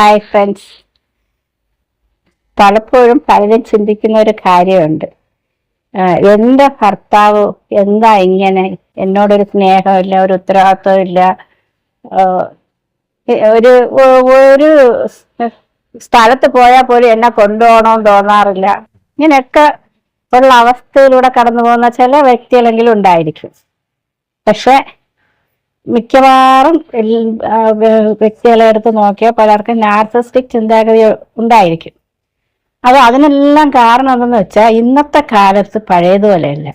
Hi friends. പലപ്പോഴും പലരും ചിന്തിക്കുന്ന ഒരു കാര്യമുണ്ട്. എൻ്റെ ഭർത്താവ് എന്താ ഇങ്ങനെ, എന്നോടൊരു സ്നേഹമില്ല, ഒരു ഉത്തരവാദിത്വം ഇല്ല, ഒരു ഒരു സ്ഥലത്ത് പോയാൽ പോലും എന്നെ കൊണ്ടുപോകണമെന്ന് തോന്നാറില്ല. ഇങ്ങനെയൊക്കെ ഉള്ള അവസ്ഥയിലൂടെ കടന്നു പോകുന്ന ചില വ്യക്തികളെങ്കിലും ഉണ്ടായിരിക്കും. പക്ഷെ മിക്കവാറും വ്യക്തികളെ എടുത്ത് നോക്കിയാൽ പലർക്കും നാർസിസ്റ്റിക് ചിന്താഗതി ഉണ്ടായിരിക്കും. അതിനെല്ലാം കാരണം എന്തെന്ന് വെച്ചാൽ ഇന്നത്തെ കാലത്ത് പഴയതുപോലെയല്ല.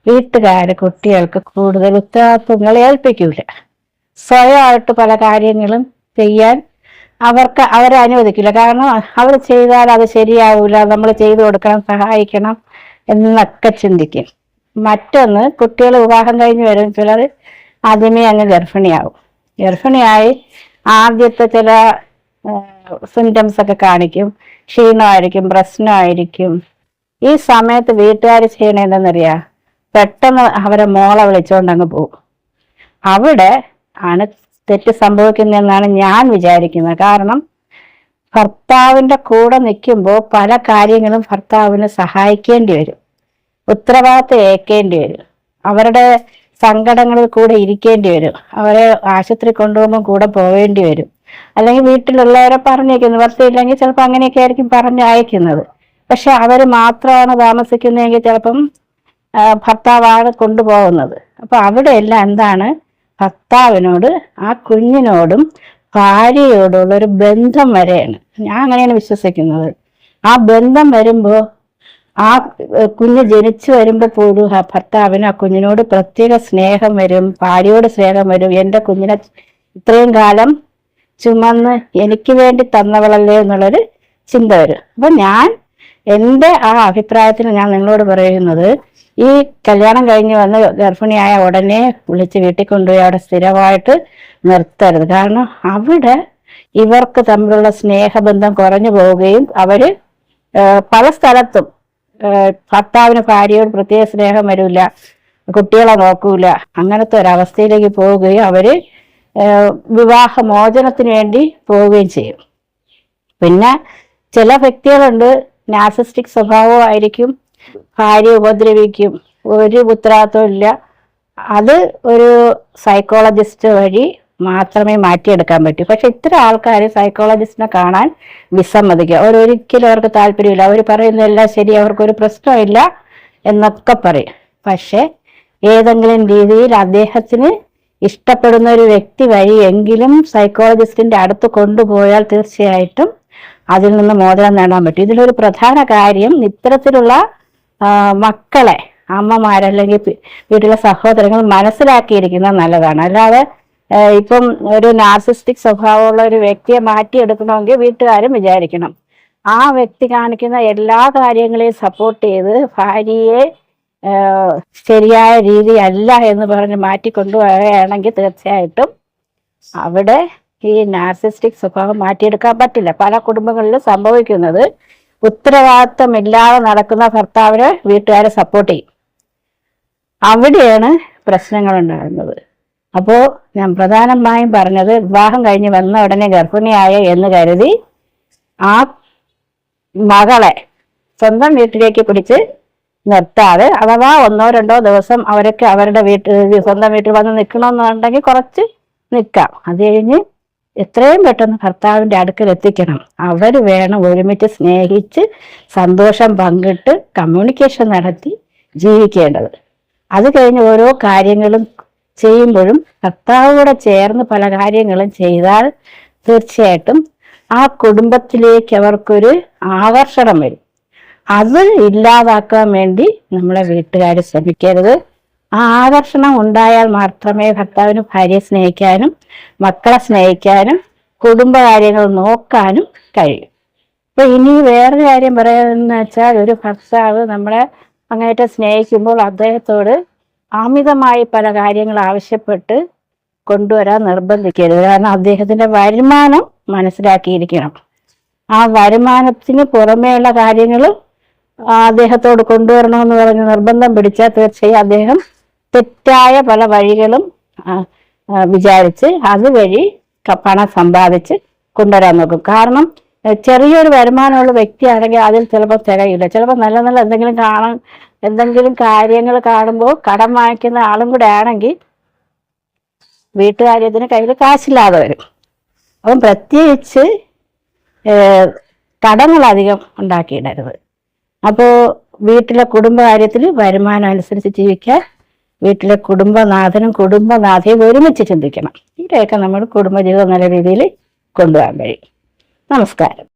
വീട്ടുകാര് കുട്ടികൾക്ക് കൂടുതൽ ഉത്തരവാദിത്വങ്ങൾ ഏൽപ്പിക്കൂല. സ്വയമായിട്ട് പല കാര്യങ്ങളും ചെയ്യാൻ അവരെ അനുവദിക്കില്ല. കാരണം അവർ ചെയ്താൽ അത് ശരിയാവൂല, നമ്മൾ ചെയ്തു കൊടുക്കണം, സഹായിക്കണം എന്നൊക്കെ ചിന്തിക്കും. മറ്റൊന്ന്, കുട്ടികൾ വിവാഹം കഴിഞ്ഞ് വരും ചിലർ ആദ്യമേ അങ്ങ് ഗർഭിണിയായി ആദ്യത്തെ ചില സിംറ്റംസ് ഒക്കെ കാണിക്കും. ക്ഷീണമായിരിക്കും, പ്രശ്നമായിരിക്കും. ഈ സമയത്ത് വീട്ടുകാർ ചെയ്യണതെന്നറിയാ, പെട്ടെന്ന് അവരെ മോളെ വിളിച്ചുകൊണ്ട് അങ്ങ് പോകും. അവിടെ ആണ് തെറ്റ് സംഭവിക്കുന്നതെന്നാണ് ഞാൻ വിചാരിക്കുന്നത്. കാരണം ഭർത്താവിൻ്റെ കൂടെ നിൽക്കുമ്പോൾ പല കാര്യങ്ങളും ഭർത്താവിന് സഹായിക്കേണ്ടി വരും, ഉത്തരവാദിത്വം ഏൽക്കേണ്ടി വരും, അവരുടെ സങ്കടങ്ങളിൽ കൂടെ ഇരിക്കേണ്ടി വരും, അവരെ ആശുപത്രി കൊണ്ടുപോകുമ്പോൾ കൂടെ പോവേണ്ടി വരും. അല്ലെങ്കിൽ വീട്ടിലുള്ളവരെ പറഞ്ഞേക്കുന്നു, ഭർത്തയില്ലെങ്കിൽ ചിലപ്പോൾ അങ്ങനെയൊക്കെ ആയിരിക്കും പറഞ്ഞയക്കുന്നത്. പക്ഷെ അവർ മാത്രമാണ് താമസിക്കുന്നതെങ്കിൽ ചിലപ്പം ഭർത്താവാണ് കൊണ്ടുപോകുന്നത്. അപ്പൊ അവിടെയെല്ലാം എന്താണ്, ഭർത്താവിനോട് ആ കുഞ്ഞിനോടും ഭാര്യയോടുള്ള ഒരു ബന്ധം വരെയാണ്. ഞാൻ അങ്ങനെയാണ് വിശ്വസിക്കുന്നത്. ആ ബന്ധം വരുമ്പോൾ ആ കുഞ്ഞ് ജനിച്ചു വരുമ്പോൾ പോലും ആ ഭർത്താവിന് ആ കുഞ്ഞിനോട് പ്രത്യേക സ്നേഹം വരും, ഭാര്യയോട് സ്നേഹം വരും. എൻ്റെ കുഞ്ഞിനെ ഇത്രയും കാലം ചുമന്ന് എനിക്ക് വേണ്ടി തന്നവളല്ലേ എന്നുള്ളൊരു ചിന്ത വരും. അപ്പൊ എൻ്റെ ആ അഭിപ്രായത്തിൽ ഞാൻ നിങ്ങളോട് പറയുന്നത്, ഈ കല്യാണം കഴിഞ്ഞ് വന്ന് ഗർഭിണിയായ ഉടനെ വിളിച്ച് വീട്ടിൽ കൊണ്ടുപോയി അവിടെ സ്ഥിരമായിട്ട് നിർത്തരുത്. കാരണം അവിടെ ഇവർക്ക് തമ്മിലുള്ള സ്നേഹബന്ധം കുറഞ്ഞു പോവുകയും അവര് പല സ്ഥലത്തും ഭർത്താവിന് ഭാര്യയോട് പ്രത്യേക സ്നേഹം വരില്ല, കുട്ടികളെ നോക്കൂല, അങ്ങനത്തെ ഒരവസ്ഥയിലേക്ക് പോവുകയും അവര് വിവാഹമോചനത്തിന് വേണ്ടി പോവുകയും ചെയ്യും. പിന്നെ ചില വ്യക്തികളുണ്ട്, നാർസിസ്റ്റിക് സ്വഭാവമായിരിക്കും, ഭാര്യ ഉപദ്രവിക്കും, ഒരു ഉത്തരവാദിത്വം ഇല്ല. അത് ഒരു സൈക്കോളജിസ്റ്റ് വഴി മാത്രമേ മാറ്റിയെടുക്കാൻ പറ്റൂ. പക്ഷെ ഇത്തരം ആൾക്കാർ സൈക്കോളജിസ്റ്റിനെ കാണാൻ വിസമ്മതിക്കുക. അവരൊരിക്കലും അവർക്ക് താല്പര്യമില്ല, അവർ പറയുന്നതെല്ലാം ശരി, അവർക്കൊരു പ്രശ്നമില്ല എന്നൊക്കെ പറയും. പക്ഷെ ഏതെങ്കിലും രീതിയിൽ അദ്ദേഹത്തിന് ഇഷ്ടപ്പെടുന്ന ഒരു വ്യക്തി വഴി എങ്കിലും സൈക്കോളജിസ്റ്റിന്റെ അടുത്ത് കൊണ്ടുപോയാൽ തീർച്ചയായിട്ടും അതിൽ നിന്ന് മോചനം നേടാൻ പറ്റും. ഇതിലൊരു പ്രധാന കാര്യം, ഇത്തരത്തിലുള്ള മക്കളെ അമ്മമാരല്ലെങ്കിൽ വീട്ടിലെ സഹോദരങ്ങൾ മനസ്സിലാക്കിയിരിക്കുന്നത് നല്ലതാണ്. അല്ലാതെ ഇപ്പം ഒരു നാർസിസ്റ്റിക് സ്വഭാവമുള്ള ഒരു വ്യക്തിയെ മാറ്റിയെടുക്കണമെങ്കിൽ വീട്ടുകാരും വിചാരിക്കണം, ആ വ്യക്തി കാണിക്കുന്ന എല്ലാ കാര്യങ്ങളെയും സപ്പോർട്ട് ചെയ്ത് ഭാര്യയെ ശരിയായ രീതി അല്ല എന്ന് പറഞ്ഞ് മാറ്റിക്കൊണ്ടുപോവുകയാണെങ്കിൽ തീർച്ചയായിട്ടും അവിടെ ഈ നാർസിസ്റ്റിക് സ്വഭാവം മാറ്റിയെടുക്കാൻ പറ്റില്ല. പല കുടുംബങ്ങളിലും സംഭവിക്കുന്നത്, ഉത്തരവാദിത്തമില്ലാതെ നടക്കുന്ന ഭർത്താവിനെ വീട്ടുകാരെ സപ്പോർട്ട് ചെയ്യും. അവിടെയാണ് പ്രശ്നങ്ങൾ ഉണ്ടാകുന്നത്. അപ്പോൾ ഞാൻ പ്രധാനമായും പറഞ്ഞത്, വിവാഹം കഴിഞ്ഞ് വന്ന ഉടനെ ഗർഭിണിയായ എന്ന് കരുതി ആ മകളെ സ്വന്തം വീട്ടിലേക്ക് പിടിച്ച് നിർത്താതെ, അഥവാ 1-2 ദിവസം അവരൊക്കെ അവരുടെ സ്വന്തം വീട്ടിൽ വന്ന് നിൽക്കണമെന്നുണ്ടെങ്കിൽ കുറച്ച് നിൽക്കാം. അത് കഴിഞ്ഞ് എത്രയും പെട്ടെന്ന് ഭർത്താവിൻ്റെ അടുക്കൽ എത്തിക്കണം. അവർ വേണം ഒരുമിച്ച് സ്നേഹിച്ച് സന്തോഷം പങ്കിട്ട് കമ്മ്യൂണിക്കേഷൻ നടത്തി ജീവിക്കേണ്ടത്. അത് കഴിഞ്ഞ് ഓരോ കാര്യങ്ങളും ചെയ്യുമ്പോഴും ഭർത്താവോടെ ചേർന്ന് പല കാര്യങ്ങളും ചെയ്താൽ തീർച്ചയായിട്ടും ആ കുടുംബത്തിലേക്ക് അവർക്കൊരു ആകർഷണം വരും. അത് ഇല്ലാതാക്കാൻ വേണ്ടി നമ്മളെ വീട്ടുകാർ ശ്രമിക്കരുത്. ആ ആകർഷണം ഉണ്ടായാൽ മാത്രമേ ഭർത്താവിന് ഭാര്യയെ സ്നേഹിക്കാനും മക്കളെ സ്നേഹിക്കാനും കുടുംബകാര്യങ്ങൾ നോക്കാനും കഴിയും. അപ്പൊ ഇനി വേറൊരു കാര്യം പറയാന്ന് വെച്ചാൽ, ഒരു ഭർത്താവ് നമ്മളെ അങ്ങേറ്റം സ്നേഹിക്കുമ്പോൾ അദ്ദേഹത്തോട് അമിതമായി പല കാര്യങ്ങൾ ആവശ്യപ്പെട്ട് കൊണ്ടുവരാൻ നിർബന്ധിക്കരുത്. കാരണം അദ്ദേഹത്തിന്റെ വരുമാനം മനസ്സിലാക്കിയിരിക്കണം. ആ വരുമാനത്തിന് പുറമേയുള്ള കാര്യങ്ങളും അദ്ദേഹത്തോട് കൊണ്ടുവരണമെന്ന് പറഞ്ഞ് നിർബന്ധം പിടിച്ചാൽ തീർച്ചയായും അദ്ദേഹം തെറ്റായ പല വഴികളും വിചാരിച്ച് അതുവഴി പണം സമ്പാദിച്ച് കൊണ്ടുവരാൻ നോക്കും. കാരണം ചെറിയൊരു വരുമാനമുള്ള വ്യക്തിയാണെങ്കിൽ അതിൽ ചിലപ്പോൾ തികയില്ല. ചിലപ്പോൾ നല്ല നല്ല എന്തെങ്കിലും കാര്യങ്ങൾ കാണുമ്പോൾ കടം വാങ്ങിക്കുന്ന ആളും കൂടെ ആണെങ്കിൽ വീട്ടുകാര്യത്തിന് കയ്യിൽ കാശില്ലാതെ വരും. അപ്പം പ്രത്യേകിച്ച് കടങ്ങളധികം ഉണ്ടാക്കിയിടരുത്. അപ്പോൾ വീട്ടിലെ കുടുംബകാര്യത്തിൽ വരുമാനം അനുസരിച്ച് ജീവിക്കാൻ വീട്ടിലെ കുടുംബനാഥനും കുടുംബനാഥയും ഒരുമിച്ച് ചിന്തിക്കണം. ഇവരെയൊക്കെ നമ്മൾ കുടുംബജീവിതം നല്ല രീതിയിൽ കൊണ്ടുപോകാൻ കഴിയും. നമസ്കാരം.